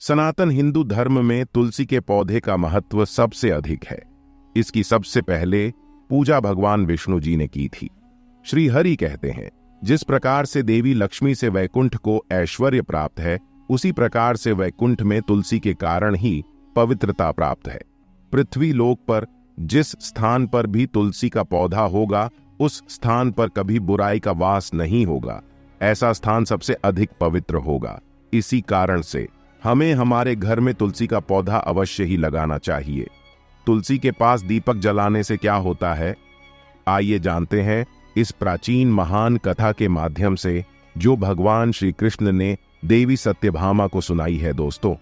सनातन हिंदू धर्म में तुलसी के पौधे का महत्व सबसे अधिक है। इसकी सबसे पहले पूजा भगवान विष्णु जी ने की थी। श्री हरि कहते हैं, जिस प्रकार से देवी लक्ष्मी से वैकुंठ को ऐश्वर्य प्राप्त है, उसी प्रकार से वैकुंठ में तुलसी के कारण ही पवित्रता प्राप्त है। पृथ्वी लोक पर जिस स्थान पर भी तुलसी का पौधा होगा, उस स्थान पर कभी बुराई का वास नहीं होगा। ऐसा स्थान सबसे अधिक पवित्र होगा। इसी कारण से हमें हमारे घर में तुलसी का पौधा अवश्य ही लगाना चाहिए। तुलसी के पास दीपक जलाने से क्या होता है, आइए जानते हैं इस प्राचीन महान कथा के माध्यम से, जो भगवान श्री कृष्ण ने देवी सत्यभामा को सुनाई है। दोस्तों,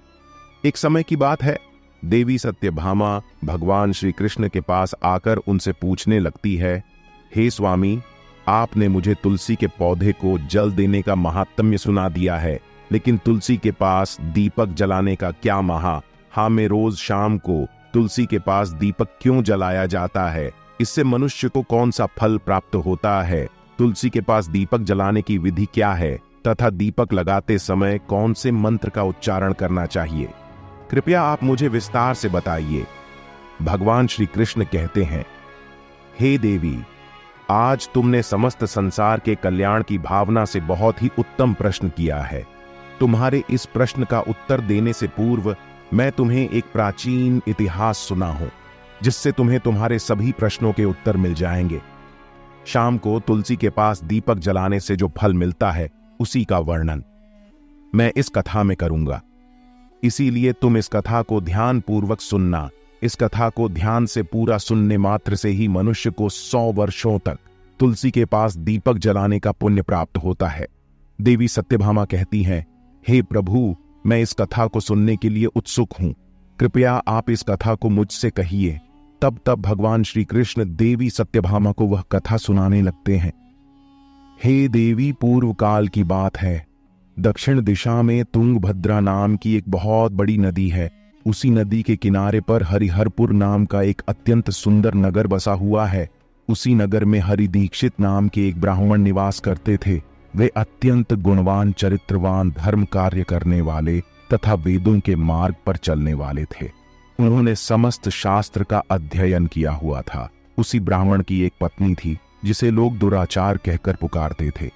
एक समय की बात है, देवी सत्यभामा भगवान श्री कृष्ण के पास आकर उनसे पूछने लगती है, हे स्वामी, आपने मुझे तुलसी के पौधे को जल देने का महात्म्य सुना दिया है, लेकिन तुलसी के पास दीपक जलाने का क्या महा। हाँ, मैं रोज शाम को तुलसी के पास दीपक क्यों जलाया जाता है? इससे मनुष्य को कौन सा फल प्राप्त होता है? तुलसी के पास दीपक जलाने की विधि क्या है तथा दीपक लगाते समय कौन से मंत्र का उच्चारण करना चाहिए? कृपया आप मुझे विस्तार से बताइए। भगवान श्री कृष्ण कहते हैं, हे देवी, आज तुमने समस्त संसार के कल्याण की भावना से बहुत ही उत्तम प्रश्न किया है। तुम्हारे इस प्रश्न का उत्तर देने से पूर्व मैं तुम्हें एक प्राचीन इतिहास सुनाऊं, जिससे तुम्हें तुम्हारे सभी प्रश्नों के उत्तर मिल जाएंगे। शाम को तुलसी के पास दीपक जलाने से जो फल मिलता है, उसी का वर्णन मैं इस कथा में करूंगा। इसीलिए तुम इस कथा को ध्यान पूर्वक सुनना। इस कथा को ध्यान से पूरा सुनने मात्र से ही मनुष्य को 100 वर्षों तक तुलसी के पास दीपक जलाने का पुण्य प्राप्त होता है। देवी सत्यभामा कहती हैं, हे प्रभु, मैं इस कथा को सुनने के लिए उत्सुक हूं। कृपया आप इस कथा को मुझसे कहिए। तब भगवान श्री कृष्ण देवी सत्यभामा को वह कथा सुनाने लगते हैं। हे देवी, पूर्व काल की बात है। दक्षिण दिशा में तुंगभद्रा नाम की एक बहुत बड़ी नदी है। उसी नदी के किनारे पर हरिहरपुर नाम का एक अत्यंत सुंदर नगर बसा हुआ है। उसी नगर में हरि दीक्षित नाम के एक ब्राह्मण निवास करते थे। वे अत्यंत गुणवान, चरित्रवान, धर्म कार्य करने वाले तथा वेदों के मार्ग पर चलने वाले थे। उन्होंने समस्त शास्त्र का अध्ययन किया हुआ था। उसी ब्राह्मण की एक पत्नी थी, जिसे लोग दुराचार कहकर पुकारते थे,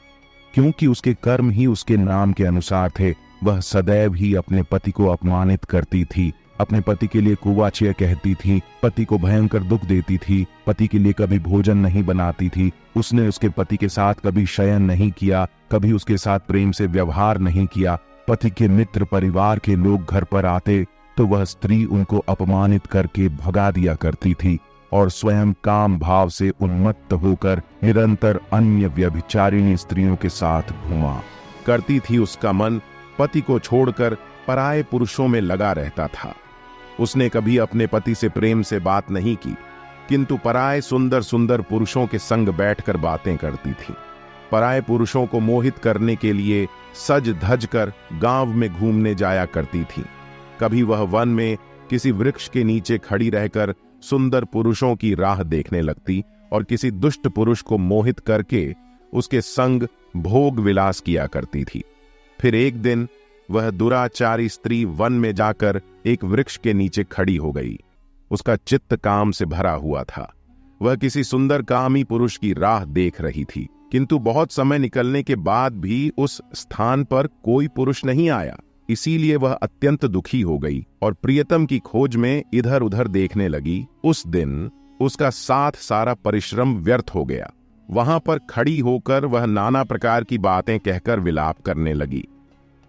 क्योंकि उसके कर्म ही उसके नाम के अनुसार थे। वह सदैव ही अपने पति को अपमानित करती थी, अपने पति के लिए कुवाच्य कहती थी, पति को भयंकर दुख देती थी, पति के लिए कभी भोजन नहीं बनाती थी। उसने उसके पति के साथ कभी शयन नहीं किया, कभी उसके साथ प्रेम से व्यवहार नहीं किया। पति के मित्र परिवार के लोग घर पर आते तो वह स्त्री उनको अपमानित करके भगा दिया करती थी और स्वयं काम भाव से उन्मत्त होकर निरंतर अन्य व्यभिचारिणी स्त्रियों के साथ घुमा करती थी। उसका मन पति को छोड़कर पराये पुरुषों में लगा रहता था। उसने कभी अपने पति से प्रेम से बात नहीं की, किंतु पराये सुंदर सुंदर पुरुषों के संग बैठकर बातें करती थी। पराये पुरुषों को मोहित करने के लिए सज धज कर गांव में घूमने जाया करती थी। कभी वह वन में किसी वृक्ष के नीचे खड़ी रहकर सुंदर पुरुषों की राह देखने लगती और किसी दुष्ट पुरुष को मोहित करके उसके संग भोग विलास किया करती थी। फिर एक दिन वह दुराचारी स्त्री वन में जाकर एक वृक्ष के नीचे खड़ी हो गई। उसका चित्त काम से भरा हुआ था। वह किसी सुंदर कामी पुरुष की राह देख रही थी, किंतु बहुत समय निकलने के बाद भी उस स्थान पर कोई पुरुष नहीं आया। इसीलिए वह अत्यंत दुखी हो गई और प्रियतम की खोज में इधर उधर देखने लगी। उस दिन उसका सारा परिश्रम व्यर्थ हो गया। वहां पर खड़ी होकर वह नाना प्रकार की बातें कहकर विलाप करने लगी।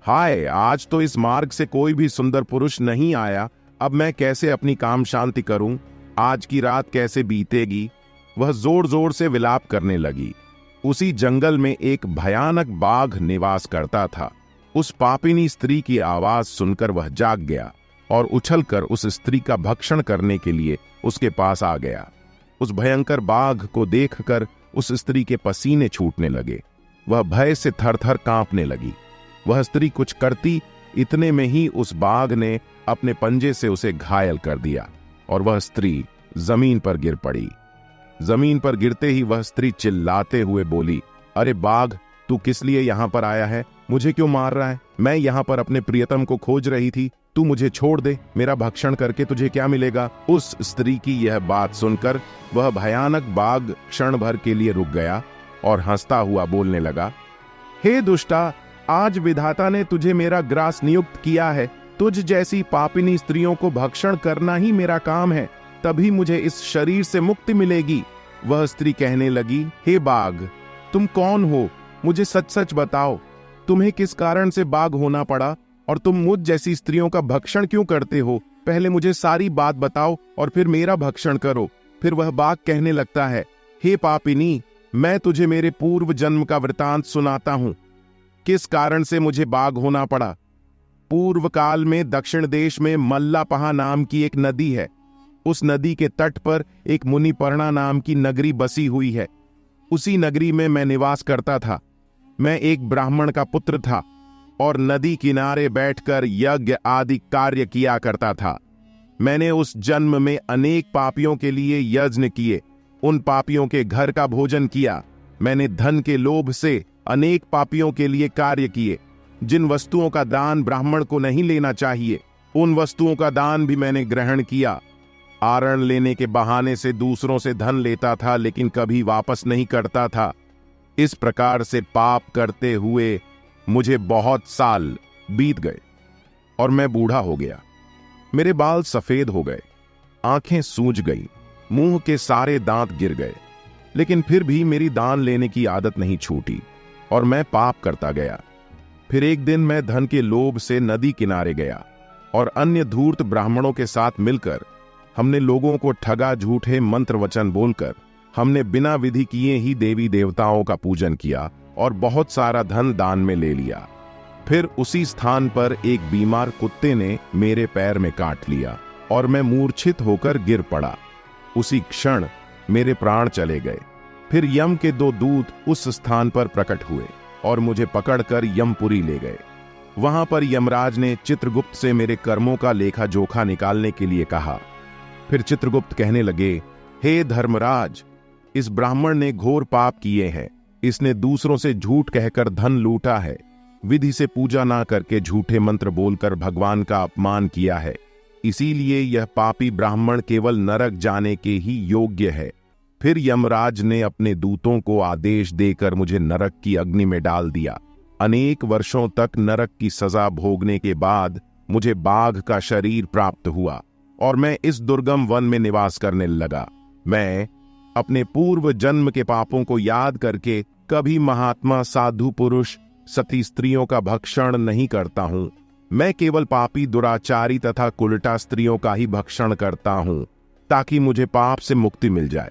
हाय, आज तो इस मार्ग से कोई भी सुंदर पुरुष नहीं आया। अब मैं कैसे अपनी काम शांति करूं? आज की रात कैसे बीतेगी? वह जोर जोर से विलाप करने लगी। उसी जंगल में एक भयानक बाघ निवास करता था। उस पापिनी स्त्री की आवाज सुनकर वह जाग गया और उछलकर उस स्त्री का भक्षण करने के लिए उसके पास आ गया। उस भयंकर बाघ को देखकर उस स्त्री के पसीने छूटने लगे। वह भय से थरथर कांपने लगी। वह स्त्री कुछ करती, इतने में ही उस बाघ ने अपने पंजे से उसे घायल कर दिया और वह स्त्री जमीन पर गिर पड़ी। जमीन पर गिरते ही वह स्त्री चिल्लाते हुए बोली, अरे बाघ, तू किस लिए यहां पर आया है? मुझे क्यों मार रहा है? मैं यहां पर अपने प्रियतम को खोज रही थी। तू मुझे छोड़ दे, मेरा भक्षण करके तुझे क्या मिलेगा। उस स्त्री की यह बात सुनकर वह भयानक बाघ क्षण भर के लिए रुक गया और हंसता हुआ बोलने लगा, हे दुष्टा, आज विधाता ने तुझे मेरा ग्रास नियुक्त किया है। तुझ जैसी पापिनी स्त्रियों को भक्षण करना ही मेरा काम है, तभी मुझे इस शरीर से मुक्ति मिलेगी। वह स्त्री कहने लगी, हे बाघ, तुम कौन हो, मुझे सच सच बताओ, तुम्हें किस कारण से बाघ होना पड़ा और तुम मुझ जैसी स्त्रियों का भक्षण क्यों करते हो। पहले मुझे सारी बात बताओ और फिर मेरा भक्षण करो। फिर वह बाघ कहने लगता है, हे पापिनी, मैं तुझे मेरे पूर्व जन्म का वृतांत सुनाता हूं, किस कारण से मुझे बाघ होना पड़ा। पूर्व काल में दक्षिण देश में मल्लापहा नाम की एक नदी है। उस नदी के तट पर एक मुनिपर्णा नाम की नगरी बसी हुई है। उसी नगरी में मैं निवास करता था। मैं एक ब्राह्मण का पुत्र था और नदी किनारे बैठकर यज्ञ आदि कार्य किया करता था। मैंने उस जन्म में अनेक पापियों के लिए यज्ञ किए, उन पापियों के घर का भोजन किया। मैंने धन के लोभ से अनेक पापियों के लिए कार्य किए। जिन वस्तुओं का दान ब्राह्मण को नहीं लेना चाहिए, उन वस्तुओं का दान भी मैंने ग्रहण किया। आरण लेने के बहाने से दूसरों से धन लेता था, लेकिन कभी वापस नहीं करता था। इस प्रकार से पाप करते हुए मुझे बहुत साल बीत गए और मैं बूढ़ा हो गया। मेरे बाल सफेद हो गए, आंखें सूज गई, मुंह के सारे दांत गिर गए, लेकिन फिर भी मेरी दान लेने की आदत नहीं छूटी और मैं पाप करता गया। फिर एक दिन मैं धन के लोभ से नदी किनारे गया और अन्य धूर्त ब्राह्मणों के साथ मिलकर हमने लोगों को ठगा, झूठे मंत्र वचन बोलकर हमने बिना विधि किए ही देवी देवताओं का पूजन किया और बहुत सारा धन दान में ले लिया। फिर उसी स्थान पर एक बीमार कुत्ते ने मेरे पैर में काट लिया और मैं मूर्छित होकर गिर पड़ा। उसी क्षण मेरे प्राण चले गए। फिर यम के 2 दूत उस स्थान पर प्रकट हुए और मुझे पकड़कर यमपुरी ले गए। वहां पर यमराज ने चित्रगुप्त से मेरे कर्मों का लेखा जोखा निकालने के लिए कहा। फिर चित्रगुप्त कहने लगे, हे धर्मराज, इस ब्राह्मण ने घोर पाप किए हैं। इसने दूसरों से झूठ कहकर धन लूटा है, विधि से पूजा ना करके झूठे मंत्र बोलकर भगवान का अपमान किया है। इसीलिए यह पापी ब्राह्मण केवल नरक जाने के ही योग्य है। फिर यमराज ने अपने दूतों को आदेश देकर मुझे नरक की अग्नि में डाल दिया। अनेक वर्षों तक नरक की सजा भोगने के बाद मुझे बाघ का शरीर प्राप्त हुआ और मैं इस दुर्गम वन में निवास करने लगा। मैं अपने पूर्व जन्म के पापों को याद करके कभी महात्मा, साधु पुरुष, सती स्त्रियों का भक्षण नहीं करता हूं। मैं केवल पापी, दुराचारी तथा कुलटा स्त्रियों का ही भक्षण करता हूं, ताकि मुझे पाप से मुक्ति मिल जाए।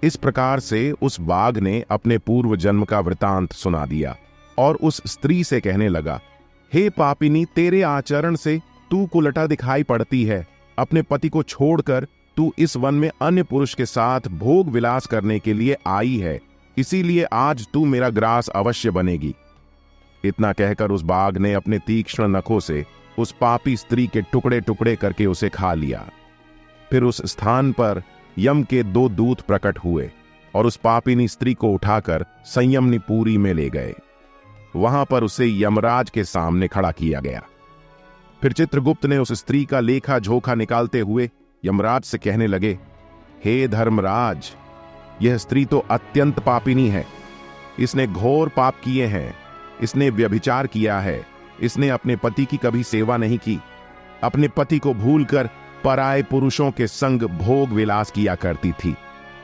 इस प्रकार से उस बाघ ने अपने पूर्व जन्म का वृतांत सुना दिया और उस स्त्री से कहने लगा, हे पापिनी, तेरे आचरण से तू कुलटा दिखाई पड़ती है। अपने पति को छोड़कर तू इस वन में अन्य पुरुष के साथ भोग विलास करने के लिए आई है, इसीलिए आज तू मेरा ग्रास अवश्य बनेगी। इतना कहकर उस बाघ ने अपने तीक्ष्ण नखों से उस पापी स्त्री के टुकड़े टुकड़े करके उसे खा लिया। फिर उस स्थान पर यम के 2 दूत प्रकट हुए और उस पापिनी स्त्री को उठाकर संयमनीपुरी में ले गए। वहां पर उसे यमराज के सामने खड़ा किया गया। फिर चित्रगुप्त ने उस स्त्री का लेखा जोखा निकालते हुए यमराज से कहने लगे, हे धर्मराज, यह स्त्री तो अत्यंत पापिनी है। इसने घोर पाप किए हैं। इसने व्यभिचार किया है। इसने अपने पति की कभी सेवा नहीं की। अपने पति को भूलकर पराये पुरुषों के संग भोग विलास किया करती थी।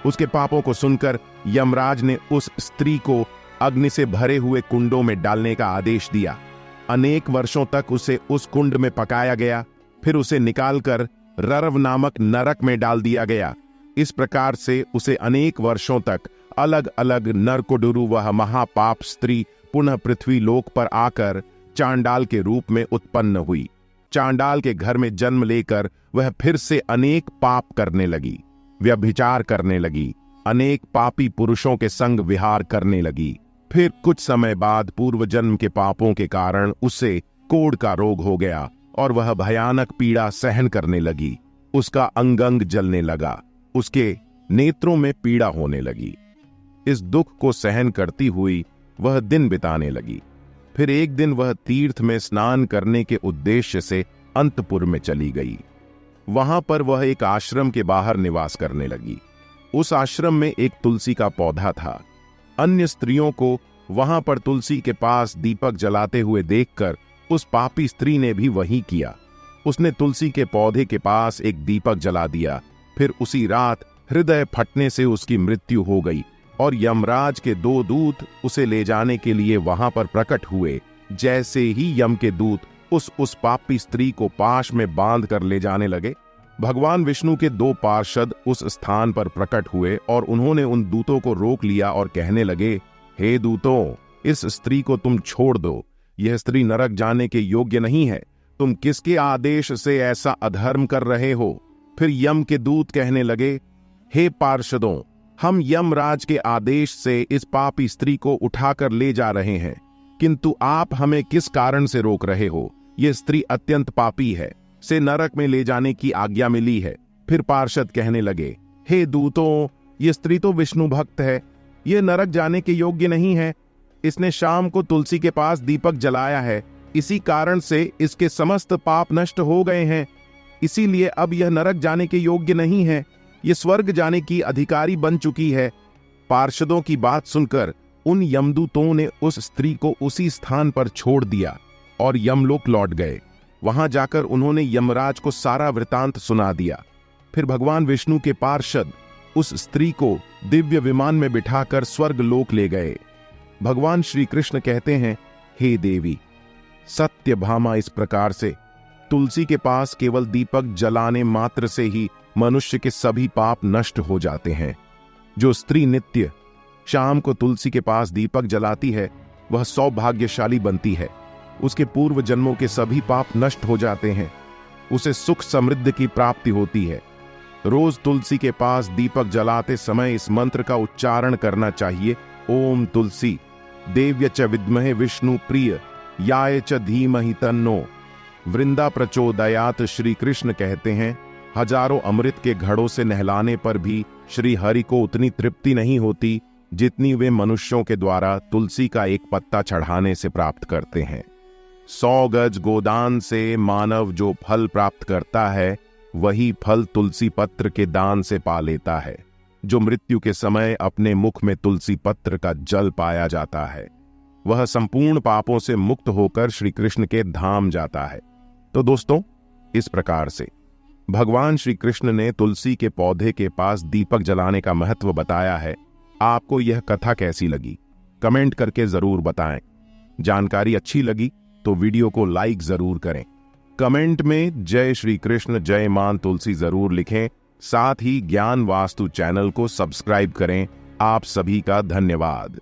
उसके पापों को सुनकर यमराज ने उस स्त्री को अग्नि से भरे हुए कुंडों में डालने का आदेश दिया। अनेक वर्षों तक उसे उस कुंड में पकाया गया। फिर उसे निकालकर ररव नामक नरक में डाल दिया गया। इस प्रकार से उसे अनेक वर्षों तक अलग अलग नरकोडुरु वह महापाप स्त्री पुनः पृथ्वी लोक पर आकर चांडाल के रूप में उत्पन्न हुई। चांडाल के घर में जन्म लेकर वह फिर से अनेक पाप करने लगी, व्यभिचार करने लगी, अनेक पापी पुरुषों के संग विहार करने लगी। फिर कुछ समय बाद पूर्व जन्म के पापों के कारण उसे कोढ़ का रोग हो गया और वह भयानक पीड़ा सहन करने लगी। उसका अंग अंग जलने लगा, उसके नेत्रों में पीड़ा होने लगी। इस दुख को सहन करती हुई वह दिन बिताने लगी। फिर एक दिन वह तीर्थ में स्नान करने के उद्देश्य से अंतपुर में चली गई। वहां पर वह एक आश्रम के बाहर निवास करने लगी। उस आश्रम में एक तुलसी का पौधा था। अन्य स्त्रियों को वहां पर तुलसी के पास दीपक जलाते हुए देखकर उस पापी स्त्री ने भी वही किया। उसने तुलसी के पौधे के पास एक दीपक जला दिया। फिर उसी रात हृदय फटने से उसकी मृत्यु हो गई और यमराज के 2 दूत उसे ले जाने के लिए वहां पर प्रकट हुए। जैसे ही यम के दूत उस पापी स्त्री को पाश में बांध कर ले जाने लगे, भगवान विष्णु के 2 पार्षद उस स्थान पर प्रकट हुए और उन्होंने उन दूतों को रोक लिया और कहने लगे, हे दूतों, इस स्त्री को तुम छोड़ दो। यह स्त्री नरक जाने के योग्य नहीं है। तुम किसके आदेश से ऐसा अधर्म कर रहे हो? फिर यम के दूत कहने लगे, हे पार्षदों, हम यमराज के आदेश से इस पापी स्त्री को उठाकर ले जा रहे हैं, किंतु आप हमें किस कारण से रोक रहे हो? यह स्त्री अत्यंत पापी है, से नरक में ले जाने की आज्ञा मिली है। फिर पार्षद कहने लगे, हे दूतों, यह स्त्री तो विष्णु भक्त है, यह नरक जाने के योग्य नहीं है। इसने शाम को तुलसी के पास दीपक जलाया है, इसी कारण से इसके समस्त पाप नष्ट हो गए हैं। इसीलिए अब यह नरक जाने के योग्य नहीं है, यह स्वर्ग जाने की अधिकारी बन चुकी है। पार्षदों की बात सुनकर उन यमदूतों ने उस स्त्री को उसी स्थान पर छोड़ दिया और यमलोक लौट गए। वहां जाकर उन्होंने यमराज को सारा वृतांत सुना दिया। फिर भगवान विष्णु के पार्षद उस स्त्री को दिव्य विमान में बिठाकर स्वर्ग लोक ले गए। भगवान श्री कृष्ण कहते हैं, हे देवी, सत्यभामा, इस प्रकार से तुलसी के पास केवल दीपक जलाने मात्र से ही मनुष्य के सभी पाप नष्ट हो जाते हैं। जो स्त्री नित्य शाम को तुलसी के पास दीपक जलाती है, वह सौभाग्यशाली बनती है। उसके पूर्व जन्मों के सभी पाप नष्ट हो जाते हैं। उसे सुख समृद्धि की प्राप्ति होती है। रोज तुलसी के पास दीपक जलाते समय इस मंत्र का उच्चारण करना चाहिए, ओम तुलसी देव्य च विद्महे विष्णु प्रिय याय च धीमहि तन्नो वृंदा प्रचोदयात। श्री कृष्ण कहते हैं, हजारों अमृत के घड़ों से नहलाने पर भी श्री हरि को उतनी तृप्ति नहीं होती जितनी वे मनुष्यों के द्वारा तुलसी का एक पत्ता चढ़ाने से प्राप्त करते हैं। 100 गज गोदान से मानव जो फल प्राप्त करता है, वही फल तुलसी पत्र के दान से पा लेता है। जो मृत्यु के समय अपने मुख में तुलसी पत्र का जल पाया जाता है, वह संपूर्ण पापों से मुक्त होकर श्री कृष्ण के धाम जाता है। तो दोस्तों, इस प्रकार से भगवान श्री कृष्ण ने तुलसी के पौधे के पास दीपक जलाने का महत्व बताया है। आपको यह कथा कैसी लगी? कमेंट करके जरूर बताएं। जानकारी अच्छी लगी तो वीडियो को लाइक जरूर करें। कमेंट में जय श्री कृष्ण, जय मां तुलसी जरूर लिखें। साथ ही ज्ञान वास्तु चैनल को सब्सक्राइब करें। आप सभी का धन्यवाद।